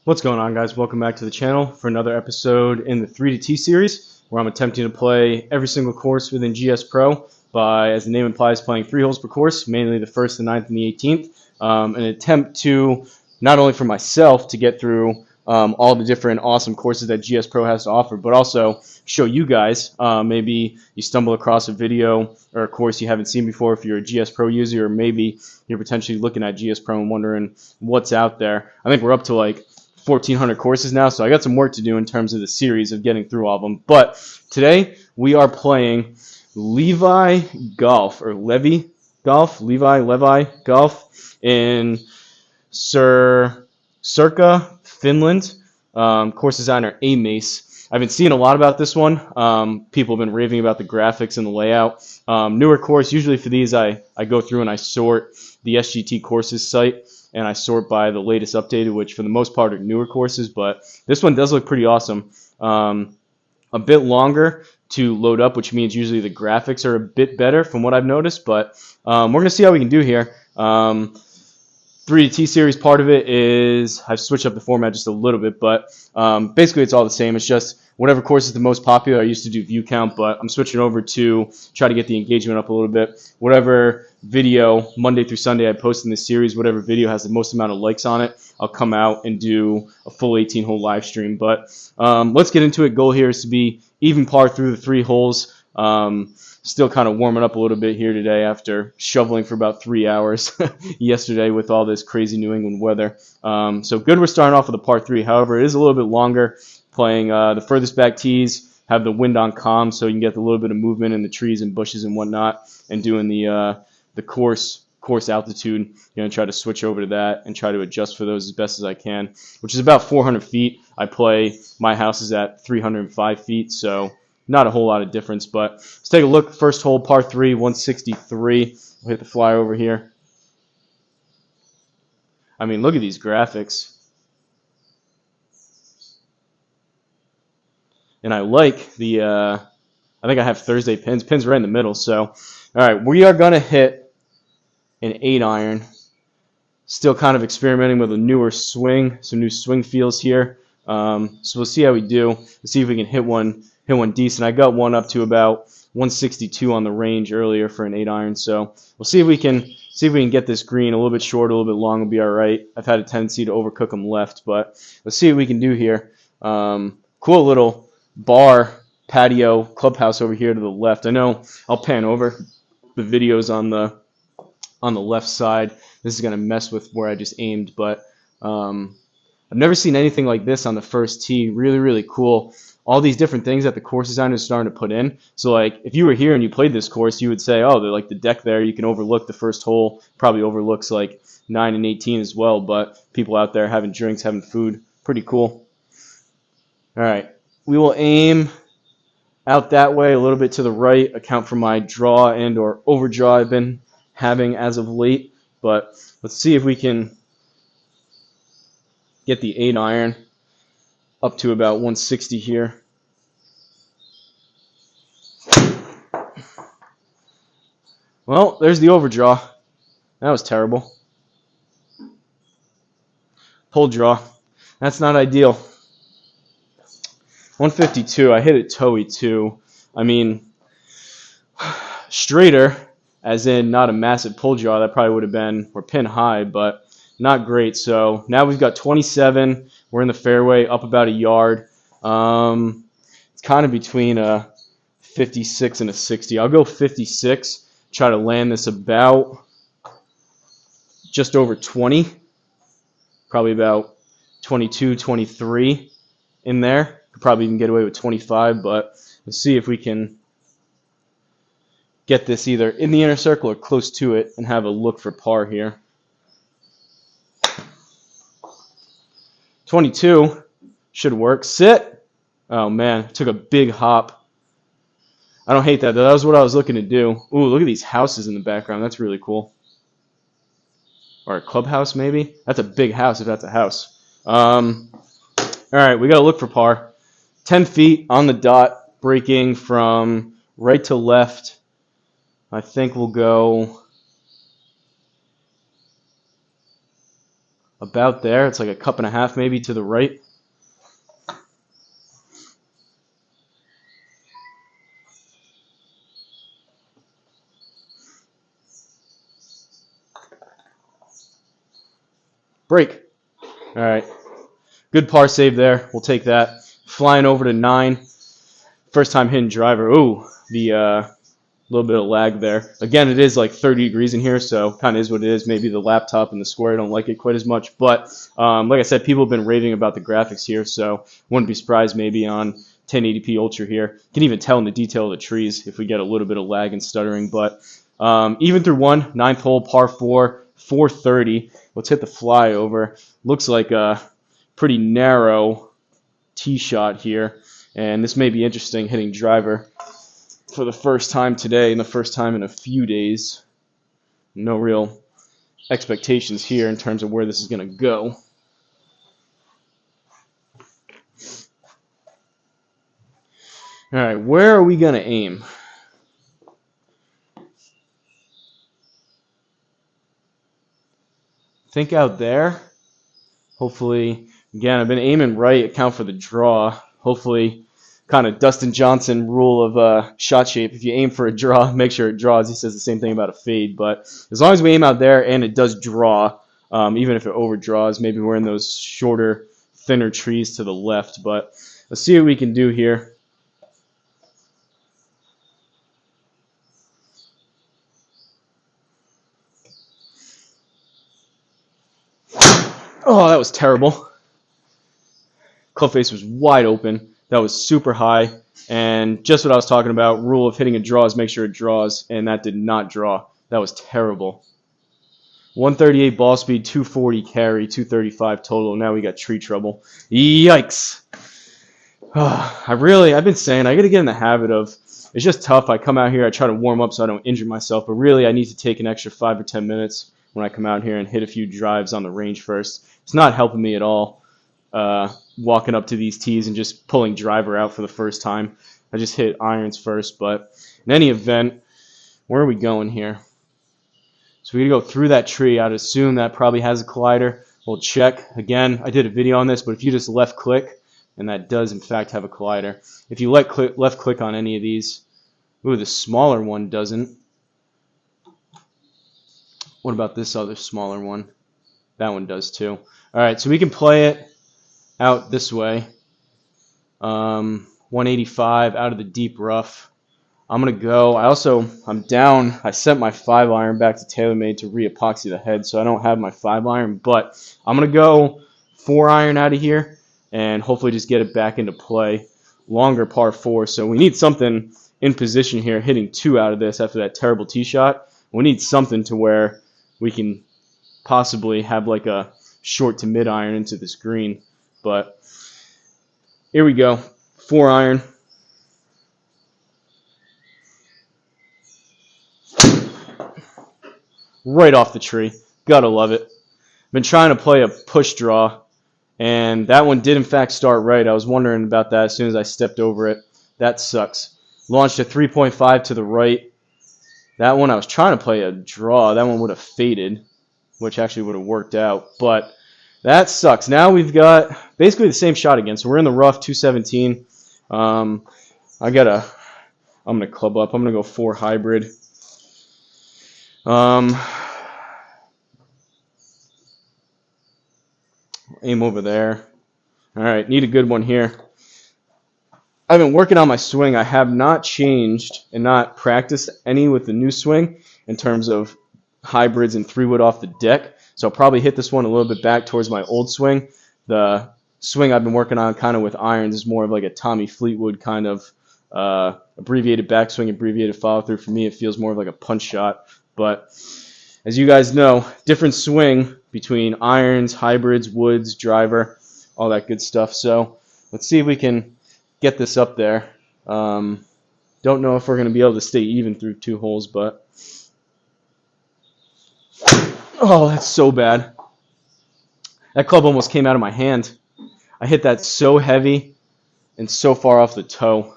What's going on, guys? Welcome back to the channel for another episode in the 3 to T series, where I'm attempting to play every single course within GSPro by, as the name implies, playing 3 holes per course, mainly the 1st, the 9th, and the 18th. An attempt to, not only for myself to get through all the different awesome courses that GSPro has to offer, but also show you guys, maybe you stumble across a video or a course you haven't seen before if you're a GSPro user, or maybe you're potentially looking at GSPro and wondering what's out there. I think we're up to like 1,400 courses now, so I got some work to do in terms of the series of getting through all of them. But today we are playing Levi Golf, or Levi Golf in Sirkka, Finland. Course designer A Mace. I've been seeing a lot about this one. People have been raving about the graphics and the layout. Newer course, usually for these I go through and I sort the SGT courses site, and I sort by the latest updated, which for the most part are newer courses, but this one does look pretty awesome. A bit longer to load up, which means usually the graphics are a bit better from what I've noticed, but we're going to see how we can do here. 3T series, part of it is I've switched up the format just a little bit, but basically it's all the same. It's just whatever course is the most popular. I used to do view count, but I'm switching over to try to get the engagement up a little bit. Whatever video Monday through Sunday I post in this series, whatever video has the most amount of likes on it, I'll come out and do a full 18-hole live stream. But let's get into it. Goal here is to be even par through the 3 holes. Still kind of warming up a little bit here today after shoveling for about 3 hours yesterday with all this crazy New England weather. So good we're starting off with a par 3. However, it is a little bit longer, playing the furthest back tees, have the wind on calm so you can get a little bit of movement in the trees and bushes and whatnot, and doing the course altitude. Going to try to switch over to that and try to adjust for those as best as I can, which is about 400 feet. My house is at 305 feet, so not a whole lot of difference. But let's take a look. First hole, par 3, 163. We'll hit the fly over here. I mean, look at these graphics. And I like the, I think I have Thursday pins. Pins right in the middle. So, all right, we are going to hit an 8-iron. Still kind of experimenting with a newer swing, some new swing feels here. So we'll see how we do. Let's see if we can hit one decent. I got one up to about 162 on the range earlier for an 8-iron. So we'll see if we can get this green a little bit short, a little bit long. Will be all right. I've had a tendency to overcook them left, but let's see what we can do here. Cool little bar patio clubhouse over here to the left. I know I'll pan over the videos on the left side. This is going to mess with where I just aimed, but I've never seen anything like this on the first tee. Really, really cool. All these different things that the course designer is starting to put in. So, like, if you were here and you played this course, you would say, oh, they're like the deck there. You can overlook the first hole. Probably overlooks like 9 and 18 as well, but people out there having drinks, having food. Pretty cool. All right. We will aim out that way, a little bit to the right, account for my draw and or overdraw I've been having as of late. But let's see if we can get the 8-iron up to about 160 here. Well, there's the overdraw. That was terrible. Pull draw. That's not ideal. 152. I hit it toey too. I mean, straighter, as in not a massive pull draw. That probably would have been, or pin high, but not great. So now we've got 27. We're in the fairway, up about a yard. It's kind of between a 56 and a 60. I'll go 56. Try to land this about just over 20. Probably about 22, 23 in there. Could probably even get away with 25, but let's see if we can get this either in the inner circle or close to it and have a look for par here. 22 should work. Sit. Oh man, took a big hop. I don't hate that though. That was what I was looking to do. Ooh, look at these houses in the background. That's really cool. Or a clubhouse maybe. That's a big house if that's a house. All right, we got to look for par. 10 feet on the dot, breaking from right to left. I think we'll go about there. It's like a cup and a half maybe to the right. Break. All right. Good par save there. We'll take that. Flying over to 9. First time hitting driver. Ooh, the little bit of lag there. Again, it is like 30 degrees in here, so kind of is what it is. Maybe the laptop and the square don't like it quite as much. But like I said, people have been raving about the graphics here, so wouldn't be surprised maybe on 1080p Ultra here. You can even tell in the detail of the trees if we get a little bit of lag and stuttering. But even through 1, 9th hole, par 4, 430. Let's hit the flyover. Looks like a pretty narrow tee shot here. And this may be interesting, hitting driver for the first time today and the first time in a few days. No real expectations here in terms of where this is going to go. All right, where are we going to aim? Think out there. Hopefully, again, I've been aiming right, account for the draw. Hopefully, kind of Dustin Johnson rule of shot shape. If you aim for a draw, make sure it draws. He says the same thing about a fade. But as long as we aim out there and it does draw, even if it overdraws, maybe we're in those shorter, thinner trees to the left. But let's see what we can do here. Oh, that was terrible. Club face was wide open. That was super high. And just what I was talking about, rule of hitting a draw is make sure it draws, and that did not draw. That was terrible. 138 ball speed, 240 carry, 235 total. Now we got tree trouble. Yikes. I've been saying I got to get in the habit of, it's just tough. I come out here, I try to warm up so I don't injure myself, but really I need to take an extra 5 or 10 minutes when I come out here and hit a few drives on the range first. It's not helping me at all. Walking up to these tees and just pulling driver out for the first time. I just hit irons first, but in any event, where are we going here? So we're going to go through that tree. I'd assume that probably has a collider. We'll check. Again, I did a video on this, but if you just left click, and that does in fact have a collider. If you left click on any of these, ooh, the smaller one doesn't. What about this other smaller one? That one does too. All right, so we can play it out this way. 185 out of the deep rough. I'm going to go. I'm down. I sent my 5-iron back to TaylorMade to re-epoxy the head, so I don't have my 5-iron, but I'm going to go 4-iron out of here and hopefully just get it back into play. Longer par 4, so we need something in position here, hitting 2 out of this after that terrible tee shot. We need something to where we can possibly have like a short to mid iron into this green. But here we go. 4-iron. Right off the tree. Gotta love it. Been trying to play a push draw, and that one did in fact start right. I was wondering about that as soon as I stepped over it. That sucks. Launched a 3.5 to the right. That one I was trying to play a draw. That one would have faded, which actually would have worked out. But that sucks. Now we've got basically the same shot again. So we're in the rough, 217. I'm going to club up. I'm going to go 4 hybrid. Aim over there. All right, need a good one here. I've been working on my swing. I have not changed and not practiced any with the new swing in terms of hybrids and 3-wood off the deck. So I'll probably hit this one a little bit back towards my old swing. The swing I've been working on kind of with irons is more of like a Tommy Fleetwood kind of abbreviated backswing, abbreviated follow through. For me, it feels more of like a punch shot. But as you guys know, different swing between irons, hybrids, woods, driver, all that good stuff. So let's see if we can get this up there. Don't know if we're going to be able to stay even through 2 holes, but oh, that's so bad. That club almost came out of my hand. I hit that so heavy and so far off the toe.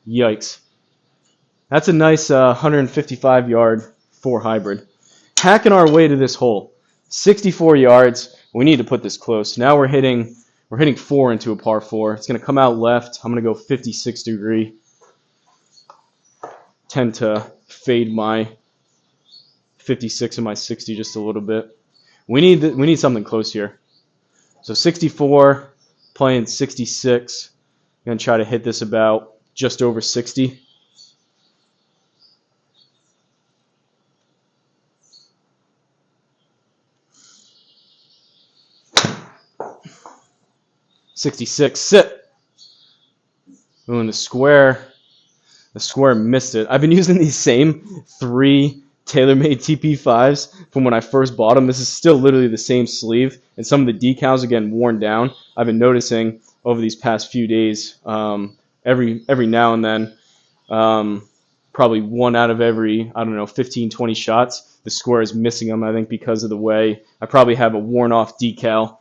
Yikes. That's a nice 155-yard 4 hybrid. Hacking our way to this hole. 64 yards. We need to put this close. Now we're hitting 4 into a par 4. It's going to come out left. I'm going to go 56 degree. Tend to fade my 56 and my 60 just a little bit. We need something close here. So 64, playing 66. I'm going to try to hit this about just over 60. .66, sit. Ooh, and the square missed it. I've been using these same 3 TaylorMade TP5s from when I first bought them. This is still literally the same sleeve, and some of the decals are getting worn down. I've been noticing over these past few days, every now and then, probably 1 out of every, 15, 20 shots, the square is missing them, I think, because of the way I probably have a worn-off decal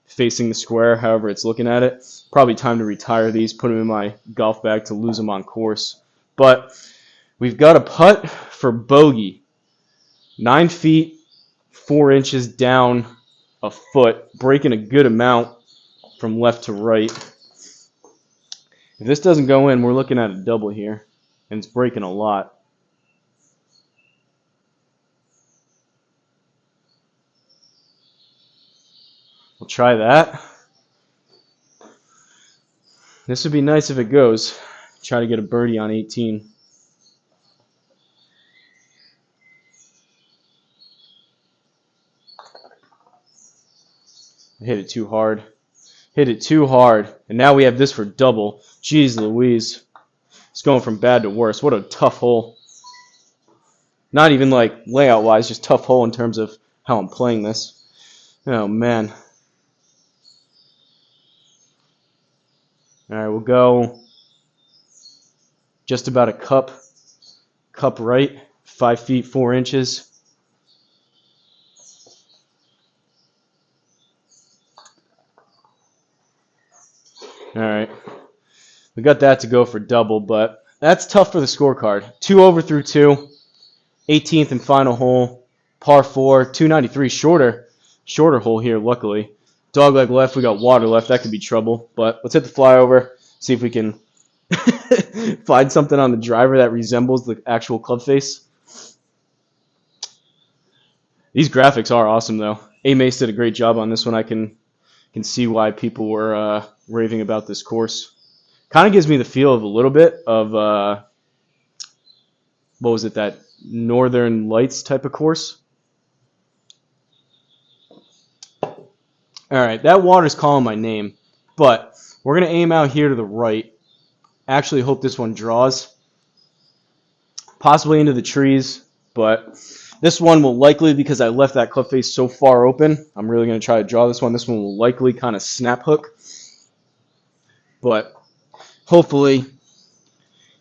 facing the square, however it's looking at it. Probably time to retire these, put them in my golf bag to lose them on course. But we've got a putt for bogey. 9 feet, 4 inches down a foot, breaking a good amount from left to right. If this doesn't go in, we're looking at a double here, and it's breaking a lot. We'll try that. This would be nice if it goes. Try to get a birdie on 18. I hit it too hard. And now we have this for double. Jeez Louise. It's going from bad to worse. What a tough hole. Not even like layout-wise, just tough hole in terms of how I'm playing this. Oh, man. All right, we'll go just about a cup right, 5 feet, 4 inches. All right, we got that to go for double, but that's tough for the scorecard. 2 over through 2, 18th and final hole, par 4, 293, shorter hole here, luckily. Dogleg left, we got water left. That could be trouble, but let's hit the flyover, see if we can find something on the driver that resembles the actual club face. These graphics are awesome, though. A-Mace did a great job on this one. I can see why people were raving about this course. Kind of gives me the feel of a little bit of, what was it, that Northern Lights type of course. All right, that water's calling my name, but we're going to aim out here to the right. Actually hope this one draws. Possibly into the trees, but this one will likely, because I left that club face so far open, I'm really going to try to draw this one. This one will likely kind of snap hook, but hopefully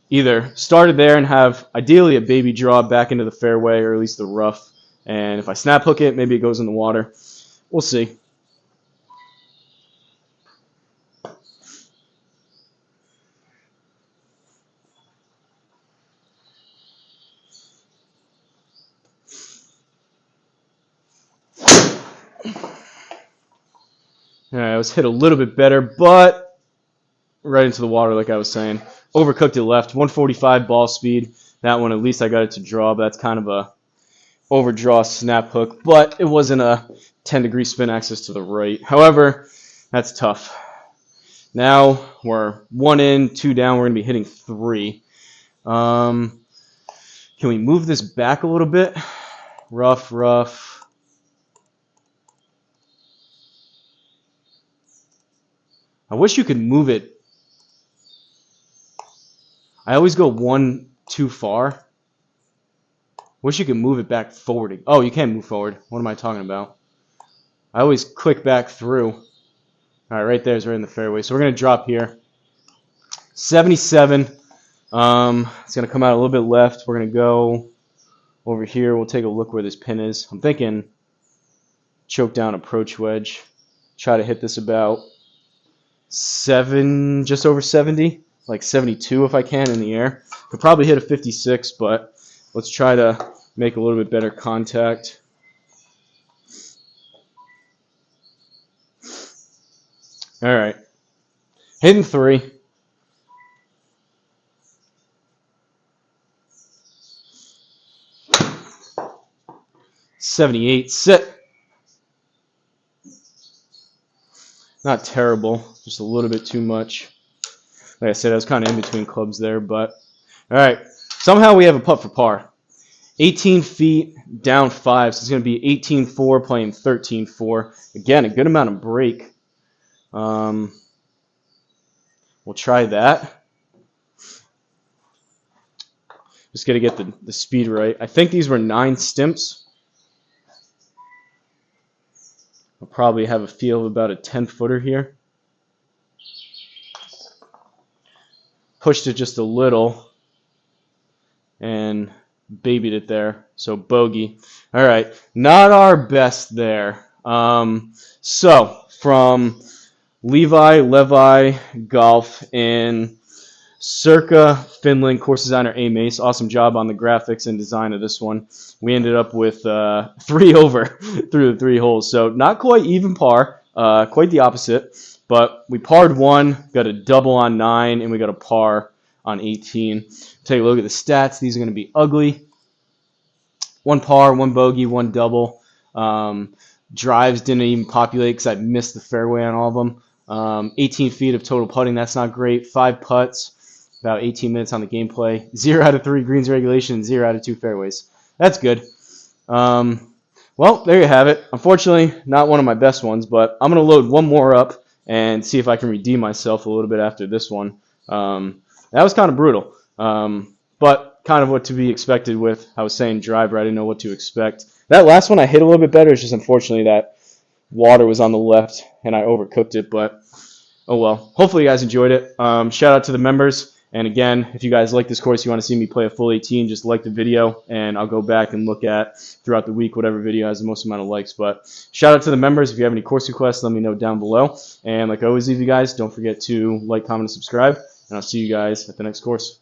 either started there and have ideally a baby draw back into the fairway or at least the rough, and if I snap hook it, maybe it goes in the water. We'll see. All right, I was hit a little bit better, but right into the water like I was saying. Overcooked it left, 145 ball speed. That one, at least I got it to draw, but that's kind of a overdraw snap hook, but it wasn't a 10-degree spin axis to the right. However, that's tough. Now we're 1 in, 2 down. We're going to be hitting 3. Can we move this back a little bit? Rough. I wish you could move it. I always go 1 too far. Wish you could move it back forward. Oh, you can't move forward. What am I talking about? I always click back through. All right, right there is right in the fairway. So we're going to drop here. 77. It's going to come out a little bit left. We're going to go over here. We'll take a look where this pin is. I'm thinking choke down approach wedge. Try to hit this about just over 70, like 72 if I can in the air. Could probably hit a 56, but let's try to make a little bit better contact. All right. Hitting 3. $78. Sit. Not terrible. Just a little bit too much. Like I said, I was kind of in between clubs there, but all right. Somehow we have a putt for par. 18 feet, down 5, so it's going to be 18-4 playing 13-4. Again, a good amount of break. We'll try that. Just got to get the speed right. I think these were 9 stimps. I'll probably have a feel of about a 10-footer here. Pushed it just a little and babied it there. So bogey. All right, not our best there. So from Levi Golf in Sirkka, Finland, course designer A. Mace. Awesome job on the graphics and design of this one. We ended up with 3 over through the 3 holes. So not quite even par, quite the opposite. But we parred 1, got a double on 9, and we got a par on 18. Take a look at the stats. These are going to be ugly. 1 par, 1 bogey, 1 double. Drives didn't even populate because I missed the fairway on all of them. 18 feet of total putting. That's not great. 5 putts. About 18 minutes on the gameplay. 0 out of 3 greens regulation. 0 out of 2 fairways. That's good. Well, there you have it. Unfortunately, not one of my best ones, but I'm going to load one more up and see if I can redeem myself a little bit after this one. That was kind of brutal, but kind of what to be expected with, I was saying, driver. I didn't know what to expect. That last one I hit a little bit better. It's just unfortunately that water was on the left and I overcooked it, but oh well. Hopefully you guys enjoyed it. Shout out to the members. And again, if you guys like this course, you want to see me play a full 18, just like the video, and I'll go back and look at throughout the week whatever video has the most amount of likes. But shout out to the members. If you have any course requests, let me know down below. And like I always leave you guys, don't forget to like, comment, and subscribe. And I'll see you guys at the next course.